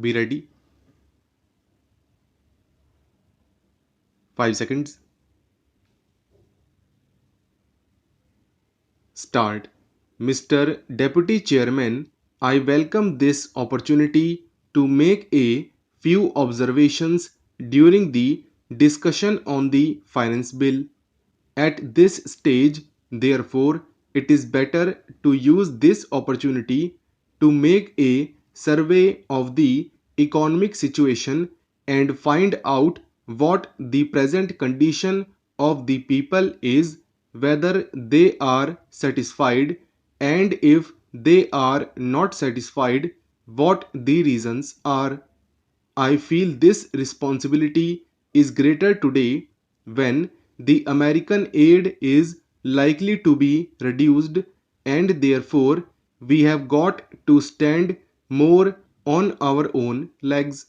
Be ready. 5 seconds. Start. Mr. Deputy Chairman, I welcome this opportunity to make a few observations during the discussion on the finance bill. At this stage, therefore, it is better to use this opportunity to make a survey of the economic situation and find out what the present condition of the people is, whether they are satisfied, and if they are not satisfied, what the reasons are. I feel this responsibility is greater today when the American aid is likely to be reduced, and therefore we have got to stand more on our own legs.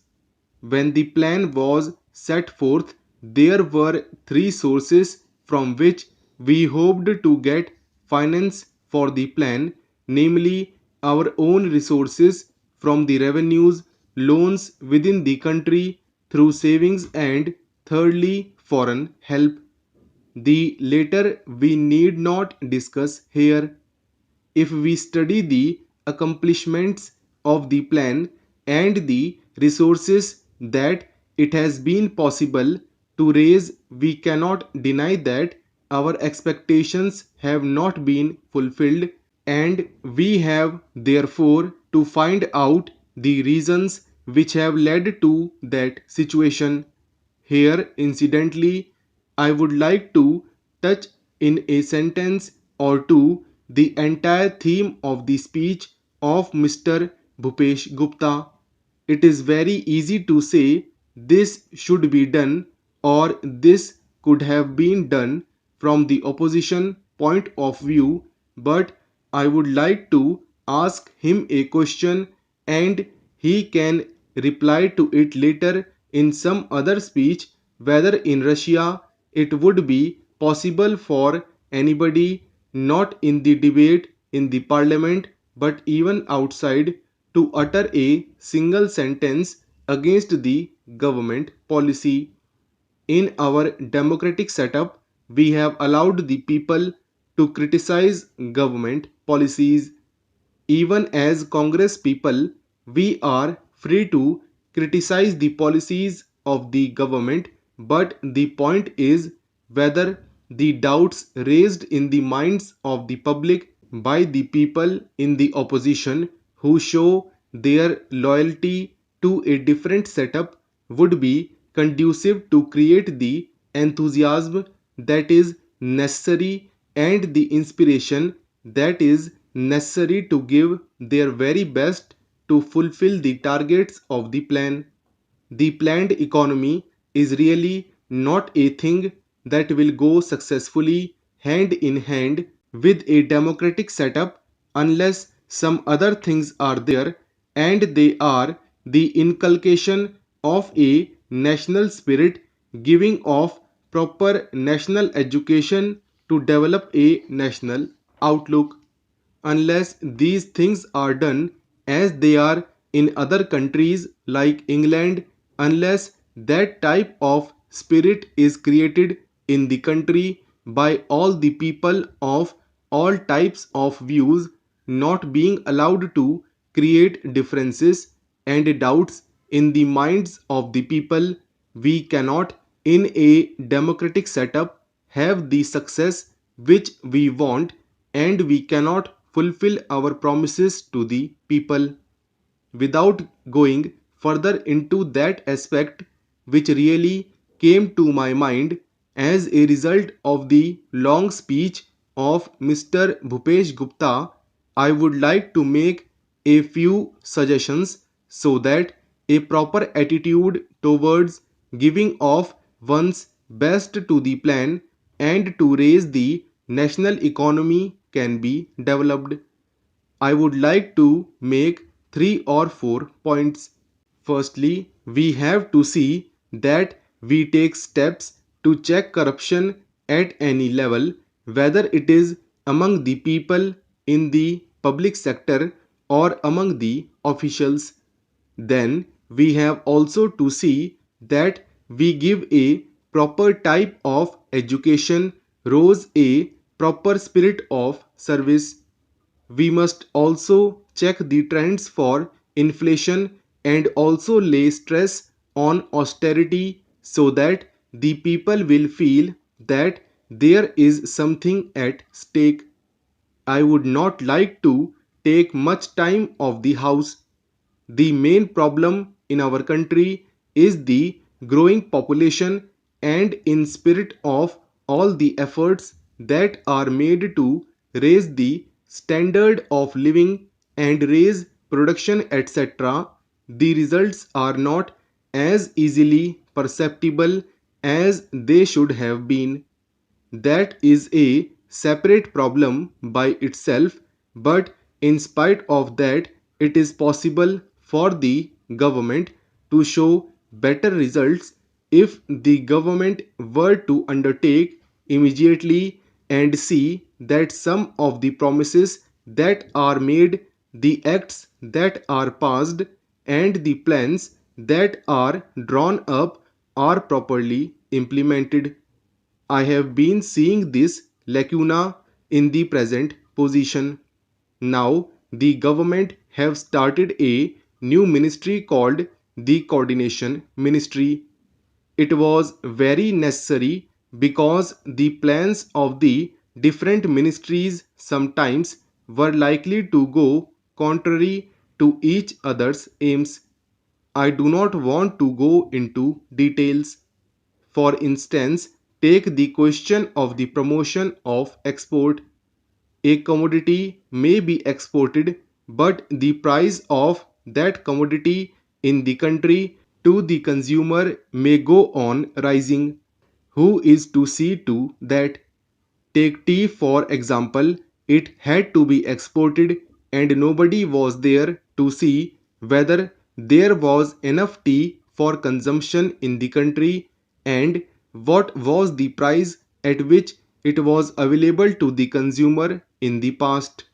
When the plan was set forth, there were three sources from which we hoped to get finance for the plan, namely our own resources from the revenues, loans within the country through savings, and thirdly, foreign help. The latter we need not discuss here. If we study the accomplishments of the plan and the resources that it has been possible to raise, we cannot deny that our expectations have not been fulfilled, and we have therefore to find out the reasons which have led to that situation. Here, incidentally, I would like to touch in a sentence or two the entire theme of the speech of Mr. Bhupesh Gupta. It is very easy to say this should be done or this could have been done from the opposition point of view, but I would like to ask him a question and he can reply to it later in some other speech, whether in Russia it would be possible for anybody not in the debate in the parliament but even outside to utter a single sentence against the government policy. In our democratic setup, we have allowed the people to criticize government policies. Even as Congress people, we are free to criticize the policies of the government, but the point is whether the doubts raised in the minds of the public by the people in the opposition who show their loyalty to a different setup would be conducive to create the enthusiasm that is necessary and the inspiration that is necessary to give their very best to fulfill the targets of the plan. The planned economy is really not a thing that will go successfully hand in hand with a democratic setup unless some other things are there, and they are the inculcation of a national spirit, giving of proper national education to develop a national outlook. Unless these things are done as they are in other countries like England, unless that type of spirit is created in the country by all the people of all types of views, not being allowed to create differences and doubts in the minds of the people, we cannot, in a democratic setup, have the success which we want, and we cannot fulfill our promises to the people. Without going further into that aspect which really came to my mind as a result of the long speech of Mr. Bhupesh Gupta, I would like to make a few suggestions so that a proper attitude towards giving of one's best to the plan and to raise the national economy can be developed. I would like to make three or four points. Firstly, we have to see that we take steps to check corruption at any level, whether it is among the people in the public sector or among the officials. Then we have also to see that we give a proper type of education, rose a proper spirit of service. We must also check the trends for inflation and also lay stress on austerity so that the people will feel that there is something at stake. I would not like to take much time of the house. The main problem in our country is the growing population, and in spite of all the efforts that are made to raise the standard of living and raise production etc., the results are not as easily perceptible as they should have been. That is a separate problem by itself, but in spite of that, it is possible for the government to show better results if the government were to undertake immediately and see that some of the promises that are made, the acts that are passed, and the plans that are drawn up are properly implemented. I have been seeing this lacuna in the present position. Now the government have started a new ministry called the Coordination Ministry. It was very necessary because the plans of the different ministries sometimes were likely to go contrary to each other's aims. I do not want to go into details. For instance, take the question of the promotion of export. A commodity may be exported, but the price of that commodity in the country to the consumer may go on rising. Who is to see to that? Take tea for example, it had to be exported and nobody was there to see whether there was enough tea for consumption in the country and what was the price at which it was available to the consumer in the past.